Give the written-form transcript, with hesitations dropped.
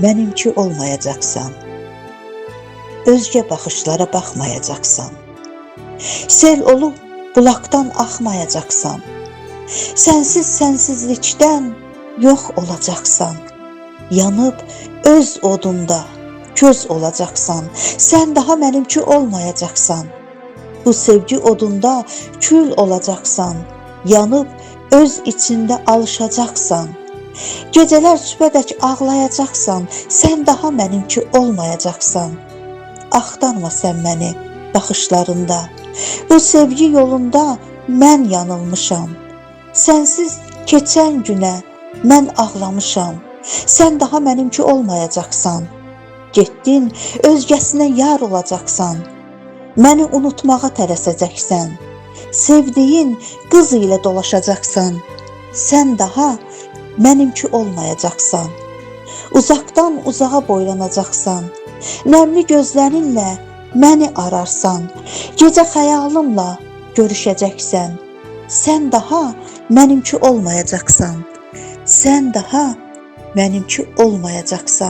mənimki olmayacaqsan. Özgə baxışlara baxmayacaqsan. Sel olub bulaqdan axmayacaqsan. Sənsiz sənsizlikdən yox olacaqsan. Yanıb öz odunda köz olacaqsan. Sən daha mənimki olmayacaqsan. Bu sevgi odunda kül olacaqsan. Yanıb öz içində alışacaqsan. Gecələr sübhədək ağlayacaqsan. Sən daha mənimki olmayacaqsan. Axtarma sən məni baxışlarında. Bu sevgi yolunda mən yanılmışam. Sənsiz keçən günə mən ağlamışam. Sən daha mənimki olmayacaqsan. Getdin, özgəsinə yar olacaqsan. Məni unutmağa tələsəcəksən. Sevdiyin qız ilə dolaşacaqsan. Sən daha mənimki olmayacaqsan. Uzaqdan uzağa boylanacaqsan. Nəmli gözlərinlə məni ararsan. Gecə xəyalımla görüşəcəksən. Sən daha mənimki olmayacaqsan. Sən daha mənimki olmayacaqsan.